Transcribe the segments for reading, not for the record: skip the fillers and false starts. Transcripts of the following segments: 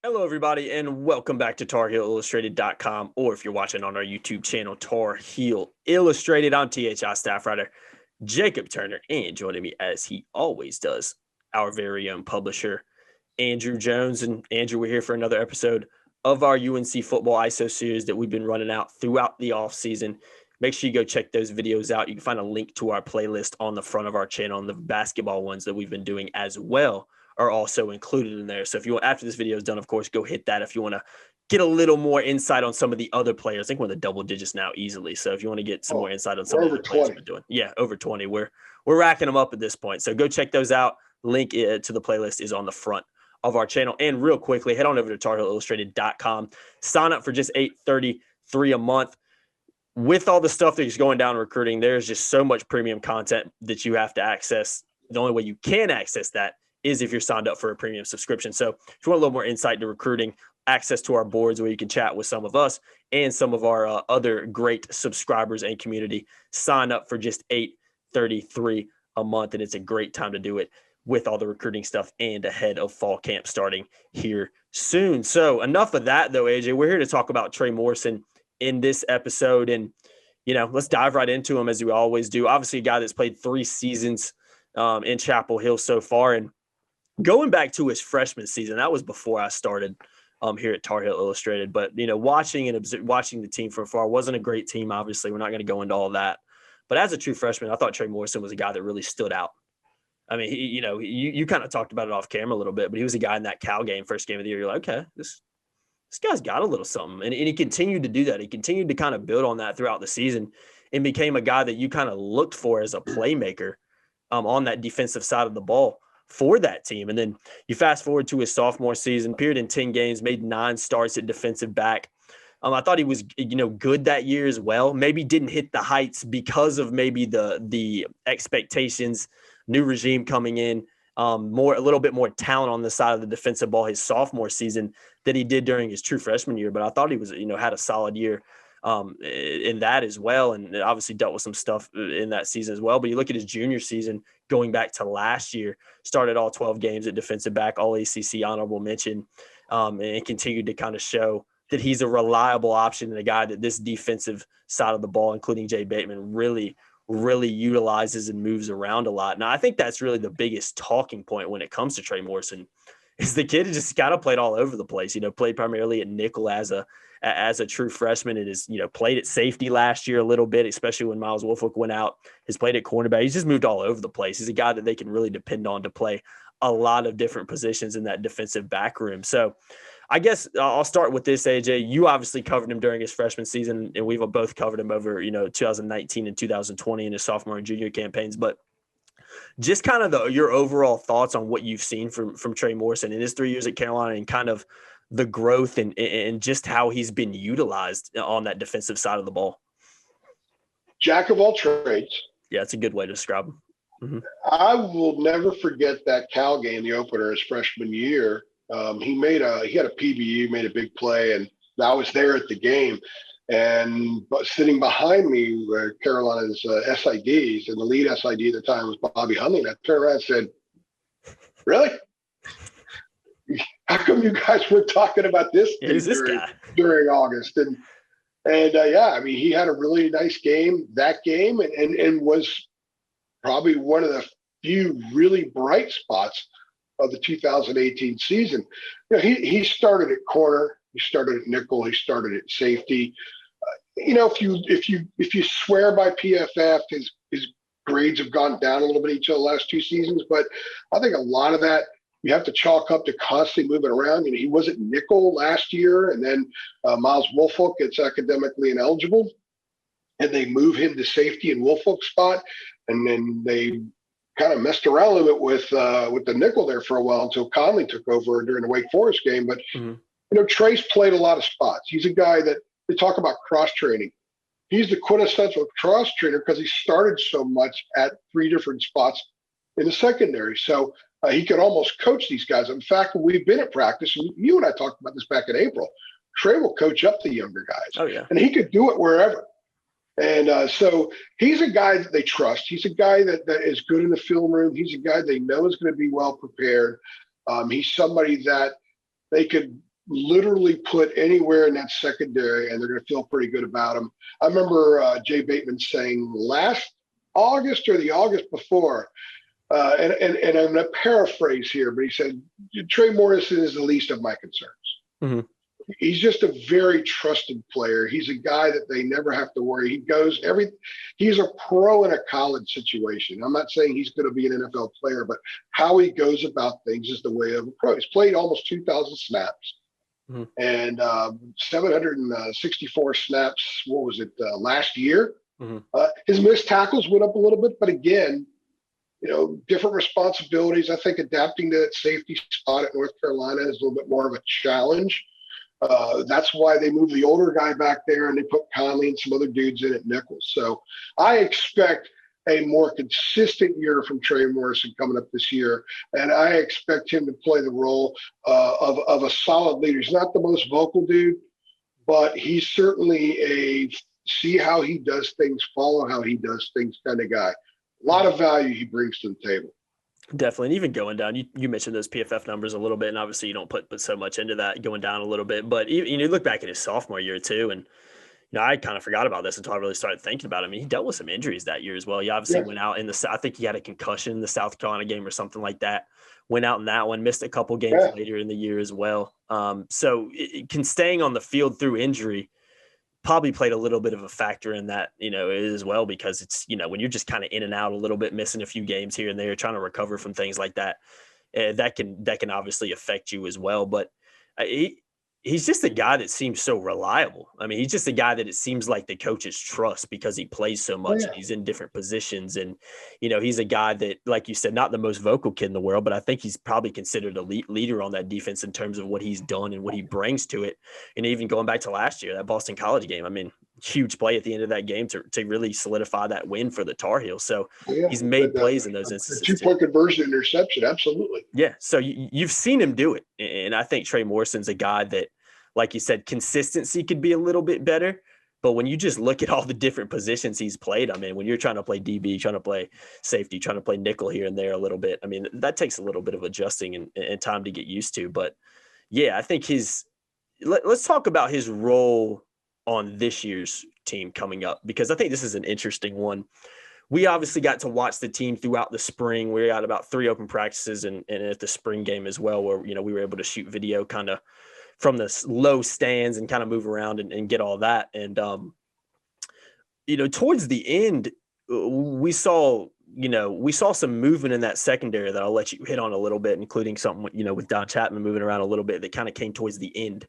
Hello, everybody, and welcome back to TarHeelIllustrated.com, or if you're watching on our YouTube channel, Tar Heel Illustrated. I'm THI staff writer Jacob Turner, and joining me, as he always does, our very own publisher, Andrew Jones. And Andrew, we're here for another episode of our UNC football ISO series that we've been running out throughout the offseason. Make sure you go check those videos out. You can find a link to our playlist on the front of our channel, and the basketball ones that we've been doing as well are also included in there. So if you want, after this video is done, of course, go hit that if you want to get a little more insight on some of the other players. I think we're in the double digits now easily. So if you want to get some more insight on some of the other players we're doing. Yeah, over 20. We're racking them up at this point. So go check those out. Link to the playlist is on the front of our channel. And real quickly, head on over to TarHeelIllustrated.com. Sign up for just $8.33 a month. With all the stuff that's going down in recruiting, there's just so much premium content that you have to access. The only way you can access that is if you're signed up for a premium subscription. So if you want a little more insight into recruiting, access to our boards where you can chat with some of us and some of our other great subscribers and community, sign up for just $8.33 a month. And it's a great time to do it with all the recruiting stuff and ahead of fall camp starting here soon. So enough of that, though, AJ. We're here to talk about Trey Morrison in this episode. And, let's dive right into him as we always do. Obviously, a guy that's played 3 seasons in Chapel Hill so far. And going back to his freshman season, that was before I started here at Tar Heel Illustrated. But, watching the team from afar, wasn't a great team, obviously. We're not going to go into all that. But as a true freshman, I thought Trey Morrison was a guy that really stood out. I mean, you kind of talked about it off camera a little bit, but he was a guy in that Cal game, first game of the year. You're like, okay, this guy's got a little something. And he continued to do that. He continued to kind of build on that throughout the season and became a guy that you kind of looked for as a playmaker on that defensive side of the ball for that team. And then you fast forward to his sophomore season, appeared in 10 games, made 9 starts at defensive back. I thought he was, good that year as well. Maybe didn't hit the heights because of maybe the expectations, new regime coming in, a little bit more talent on the side of the defensive ball his sophomore season than he did during his true freshman year. But I thought he was, had a solid year in that as well. And it obviously dealt with some stuff in that season as well. But you look at his junior season going back to last year, started all 12 games at defensive back, all ACC honorable mention, and continued to kind of show that he's a reliable option and a guy that this defensive side of the ball, including Jay Bateman, really utilizes and moves around a lot. Now, I think that's really the biggest talking point when it comes to Trey Morrison is the kid just kind of played all over the place, played primarily at nickel as a true freshman and is, played at safety last year a little bit, especially when Miles Woolfolk went out, has played at cornerback. He's just moved all over the place. He's a guy that they can really depend on to play a lot of different positions in that defensive back room. So I guess I'll start with this, AJ. You obviously covered him during his freshman season, and we've both covered him over, 2019 and 2020 in his sophomore and junior campaigns. But just kind of your overall thoughts on what you've seen from Trey Morrison in his 3 years at Carolina and kind of the growth and just how he's been utilized on that defensive side of the ball. Jack of all trades. Yeah, it's a good way to describe him. Mm-hmm. I will never forget that Cal game, the opener his freshman year. He had a PBU, made a big play, and I was there at the game. And sitting behind me were Carolina's SIDs, and the lead SID at the time was Bobby Huntley. I turned around and said, "Really? How come you guys were talking about this during August?" And I mean, he had a really nice game that game, and was probably one of the few really bright spots of the 2018 season. He started at corner, he started at nickel, he started at safety. If you swear by PFF, his grades have gone down a little bit each of the last 2 seasons, but I think a lot of that you have to chalk up to constantly moving around. He was at nickel last year, and then Miles Woolfolk gets academically ineligible, and they move him to safety in Woolfolk's spot, and then they kind of messed around a little bit with the nickel there for a while until Conley took over during the Wake Forest game. But Trey's played a lot of spots. He's a guy that they talk about cross training. He's the quintessential cross trainer because he started so much at 3 different spots in the secondary. So he could almost coach these guys. In fact, when we've been at practice, and you and I talked about this back in April, Trey will coach up the younger guys. Oh, yeah. And he could do it wherever. And so he's a guy that they trust. He's a guy that is good in the film room. He's a guy they know is going to be well prepared. He's somebody that they could literally put anywhere in that secondary, and they're going to feel pretty good about him. I remember Jay Bateman saying last August or the August before, and I'm going to paraphrase here, but he said, Trey Morrison is the least of my concerns. Mm-hmm. He's just a very trusted player. He's a guy that they never have to worry. He's a pro in a college situation. I'm not saying he's going to be an NFL player, but how he goes about things is the way of a pro. He's played almost 2,000 snaps. Mm-hmm. And 764 snaps, last year? Mm-hmm. His missed tackles went up a little bit, but again, different responsibilities. I think adapting to that safety spot at North Carolina is a little bit more of a challenge. That's why they moved the older guy back there and they put Conley and some other dudes in at Nichols. So I expect a more consistent year from Trey Morrison coming up this year. And I expect him to play the role of a solid leader. He's not the most vocal dude, but he's certainly a see how he does things, follow how he does things kind of guy. A lot of value he brings to the table. Definitely. And even going down, you mentioned those PFF numbers a little bit, and obviously you don't put so much into that going down a little bit. But you look back at his sophomore year too, and I kind of forgot about this until I really started thinking about it. I mean, he dealt with some injuries that year as well. He obviously went out I think he had a concussion in the South Carolina game or something like that. Went out in that one, missed a couple games later in the year as well. So staying on the field through injury probably played a little bit of a factor in that, as well, because it's, when you're just kind of in and out a little bit, missing a few games here and there, trying to recover from things like that, that can obviously affect you as well. But he's just a guy that seems so reliable. I mean, he's just a guy that it seems like the coaches trust because he plays so much and he's in different positions. And, he's a guy that, like you said, not the most vocal kid in the world, but I think he's probably considered a leader on that defense in terms of what he's done and what he brings to it. And even going back to last year, that Boston College game, I mean, huge play at the end of that game to really solidify that win for the Tar Heels. So he's made plays in those instances. 2-point conversion interception. Absolutely. Yeah. So you've seen him do it. And I think Trey Morrison's a guy that, like you said, consistency could be a little bit better. But when you just look at all the different positions he's played, I mean, when you're trying to play DB, trying to play safety, trying to play nickel here and there a little bit, I mean, that takes a little bit of adjusting and time to get used to. But yeah, I think let's talk about his role on this year's team coming up, because I think this is an interesting one. We obviously got to watch the team throughout the spring. We got about 3 open practices and at the spring game as well, where, we were able to shoot video kind of from the low stands and kind of move around and get all that. And, towards the end, we saw some movement in that secondary that I'll let you hit on a little bit, including something, with Don Chapman moving around a little bit that kind of came towards the end,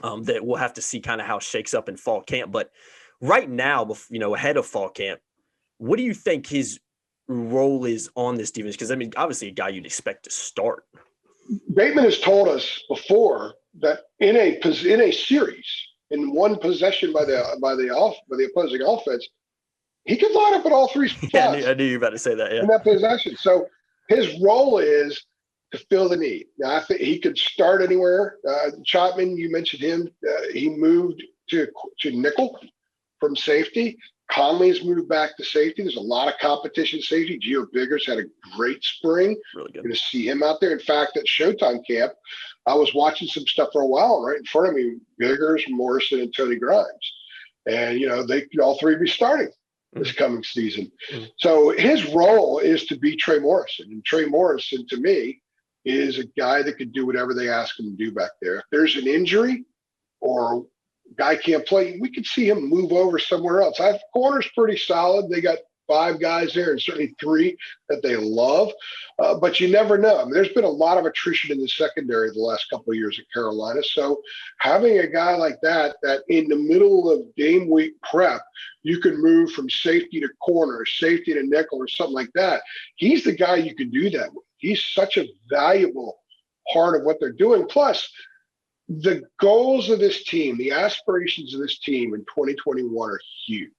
that we'll have to see kind of how it shakes up in fall camp. But right now, ahead of fall camp, what do you think his role is on this defense? Because, I mean, obviously a guy you'd expect to start. Bateman has told us before that in a series, in one possession by the opposing offense, he could line up at all 3 spots. Yeah, I knew you were about to say that. Yeah, in that possession. So his role is to fill the need. Now, I think he could start anywhere. Chapman, you mentioned him. He moved to nickel from safety. Conley's moved back to safety. There's a lot of competition safety. Gio Biggers had a great spring. Really good. Going to see him out there. In fact, at Showtime camp, I was watching some stuff for a while. Right in front of me, Biggers, Morrison, and Tony Grimes. And, they could all 3 be starting this coming season. Mm-hmm. So his role is to be Trey Morrison. And Trey Morrison, to me, is a guy that could do whatever they ask him to do back there. If there's an injury or guy can't play, we could see him move over somewhere else. Corner's pretty solid. They got 5 guys there and certainly 3 that they love. But you never know. I mean, there's been a lot of attrition in the secondary the last couple of years at Carolina. So having a guy like that in the middle of game week prep, you can move from safety to corner, safety to nickel or something like that. He's the guy you can do that with. He's such a valuable part of what they're doing. Plus, the goals of this team, the aspirations of this team in 2021 are huge.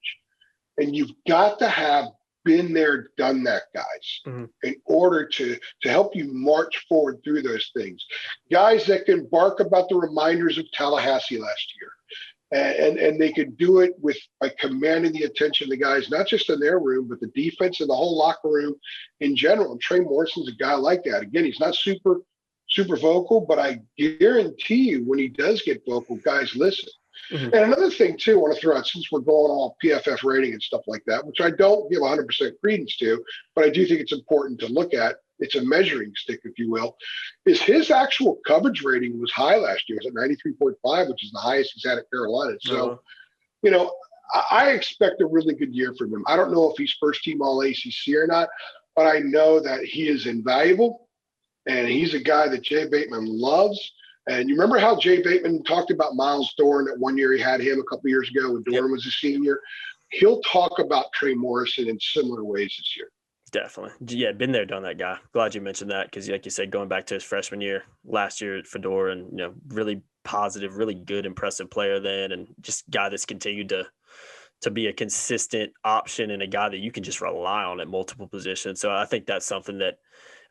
And you've got to have been there, done that, guys, in order to help you march forward through those things. Guys that can bark about the reminders of Tallahassee last year. And they could do it by commanding the attention of the guys, not just in their room, but the defense and the whole locker room in general. And Trey Morrison's a guy like that. Again, he's not super super vocal, but I guarantee you when he does get vocal, guys listen. Mm-hmm. And another thing, too, I want to throw out, since we're going all PFF rating and stuff like that, which I don't give 100% credence to, but I do think it's important to look at. It's a measuring stick, if you will, is his actual coverage rating was high last year. It was at 93.5, which is the highest he's had at Carolina. So, you know, I expect a really good year from him. I don't know if he's first team all ACC or not, but I know that he is invaluable, and he's a guy that Jay Bateman loves. And you remember how Jay Bateman talked about Miles Dorn that one year he had him a couple of years ago when Dorn was a senior? He'll talk about Trey Morrison in similar ways this year. Definitely. Yeah, been there, done that guy. Glad you mentioned that because, like you said, going back to his freshman year last year at Fedora, and, you know, really positive, really good, impressive player then, and just guy that's continued to be a consistent option and a guy that you can just rely on at multiple positions. So I think that's something that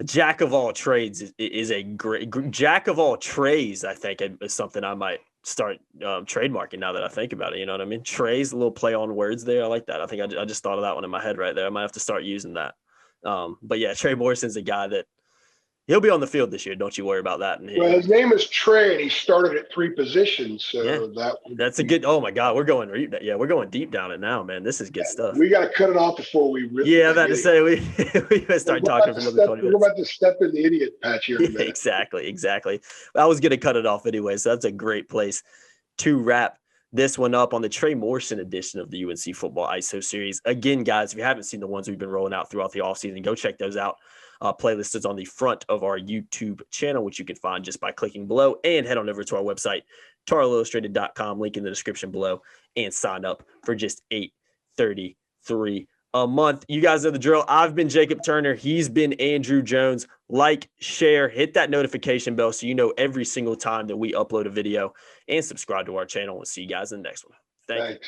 a jack of all trades is a great jack of all trades. I think is something I might start trademarking now that I think about it. You know what I mean? Trey's a little play on words there. I like that. I think I just thought of that one in my head right there. I might have to start using that. But yeah, Trey Morrison's a guy that he'll be on the field this year. Don't you worry about that. Well, his name is Trey, and he started at 3 positions. So yeah, that's a good. Oh my God, we're going deep down it now, man. This is good stuff. We got to cut it off before we really. Yeah, I'm about to say we gotta start talking for another 20 minutes. We're about to step in the idiot patch here. Yeah, exactly. I was gonna cut it off anyway, so that's a great place to wrap this one up on the Trey Morrison edition of the UNC Football ISO series. Again, guys, if you haven't seen the ones we've been rolling out throughout the offseason, go check those out. Playlist is on the front of our YouTube channel, which you can find just by clicking below, and head on over to our website, tarhieilillustrated.com, link in the description below, and sign up for just $8.33 a month. You guys know the drill. I've been Jacob Turner. He's been Andrew Jones. Like, share, hit that notification bell so you know every single time that we upload a video, and subscribe to our channel. We'll see you guys in the next one. Thanks.